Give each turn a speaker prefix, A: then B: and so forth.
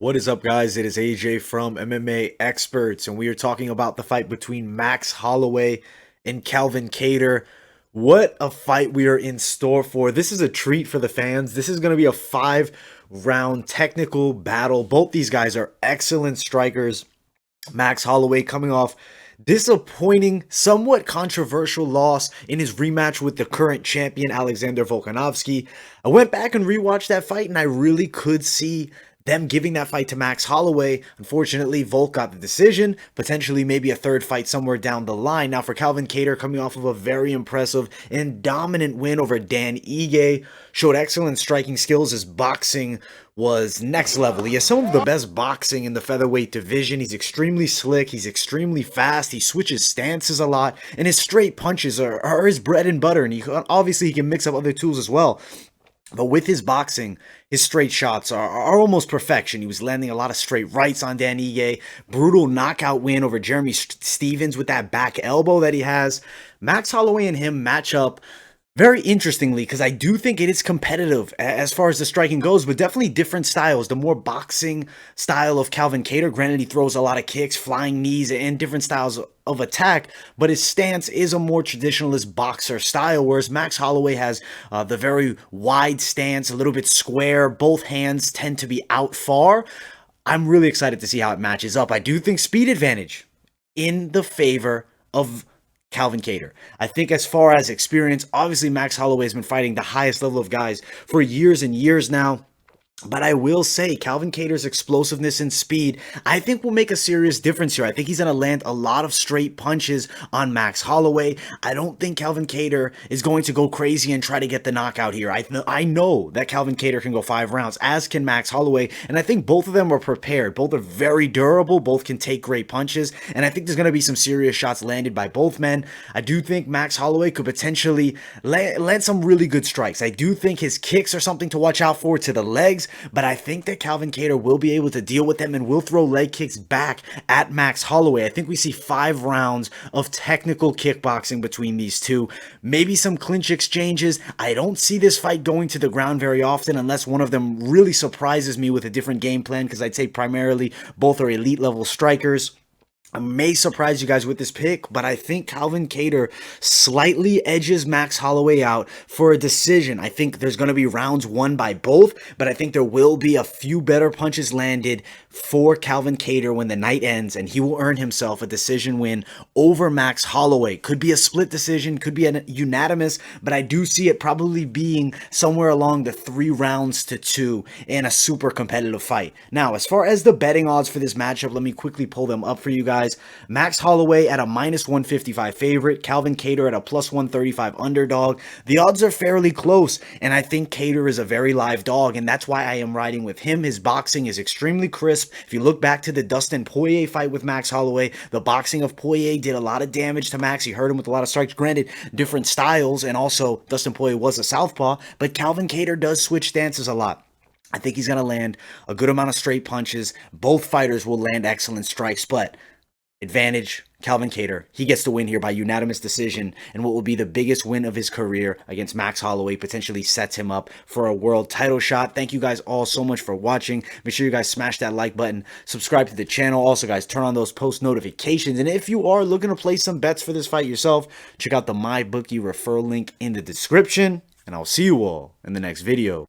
A: What is up, guys? It is AJ from MMA Experts, and we are talking about the fight between Max Holloway and Calvin Kattar. What a fight we are in store for. This is a treat for the fans. This is going to be a 5-round technical battle. Both these guys are excellent strikers. Max Holloway coming off disappointing, somewhat controversial loss in his rematch with the current champion Alexander Volkanovski. I went back and rewatched that fight, and I really could see them giving that fight to Max Holloway. Unfortunately, Volk got the decision, potentially maybe a third fight somewhere down the line. Now for Calvin Kattar, coming off of a very impressive and dominant win over Dan Ige, showed excellent striking skills. His boxing was next level. He has some of the best boxing in the featherweight division. He's extremely slick. He's extremely fast. He switches stances a lot, and his straight punches are his bread and butter. And obviously he can mix up other tools as well. But with his boxing, his straight shots are almost perfection. He was landing a lot of straight rights on Dan Ige. Brutal knockout win over Jeremy Stephens with that back elbow that he has. Max Holloway and him match up very interestingly, because I do think it is competitive as far as the striking goes, but definitely different styles. The more boxing style of Calvin Kattar, granted he throws a lot of kicks, flying knees, and different styles of attack, but his stance is a more traditionalist boxer style, whereas Max Holloway has the very wide stance, a little bit square. Both hands tend to be out far. I'm really excited to see how it matches up. I do think speed advantage in the favor of Calvin Kattar. I think as far as experience, obviously Max Holloway has been fighting the highest level of guys for years and years now. But I will say, Calvin Kattar's explosiveness and speed, I think will make a serious difference here. I think he's going to land a lot of straight punches on Max Holloway. I don't think Calvin Kattar is going to go crazy and try to get the knockout here. I know that Calvin Kattar can go 5 rounds, as can Max Holloway, and I think both of them are prepared. Both are very durable. Both can take great punches, and I think there's going to be some serious shots landed by both men. I do think Max Holloway could potentially land some really good strikes. I do think his kicks are something to watch out for to the legs, but I think that Calvin Kattar will be able to deal with them and will throw leg kicks back at Max Holloway. I think we see 5 rounds of technical kickboxing between these two. Maybe some clinch exchanges. I don't see this fight going to the ground very often unless one of them really surprises me with a different game plan, because I'd say primarily both are elite level strikers. I may surprise you guys with this pick, but I think Calvin Kattar slightly edges Max Holloway out for a decision. I think there's going to be rounds won by both, but I think there will be a few better punches landed for Calvin Kattar when the night ends, and he will earn himself a decision win over Max Holloway. Could be a split decision, could be a unanimous, but I do see it probably being somewhere along the 3 rounds to 2 in a super competitive fight. Now, as far as the betting odds for this matchup, let me quickly pull them up for you guys. Max Holloway at a -155 favorite, Calvin Kattar at a +135 underdog. The odds are fairly close, and I think Kattar is a very live dog, and that's why I am riding with him. His boxing is extremely crisp. If you look back to the Dustin Poirier fight with Max Holloway, the boxing of Poirier did a lot of damage to Max. He hurt him with a lot of strikes. Granted, different styles, and also Dustin Poirier was a southpaw, but Calvin Kattar does switch stances a lot. I think he's going to land a good amount of straight punches. Both fighters will land excellent strikes, but advantage, Calvin Kattar. He gets to win here by unanimous decision, and what will be the biggest win of his career against Max Holloway potentially sets him up for a world title shot. Thank you guys all so much for watching. Make sure you guys smash that like button, subscribe to the channel. Also, guys, turn on those post notifications, and if you are looking to place some bets for this fight yourself, check out the MyBookie referral link in the description, and I'll see you all in the next video.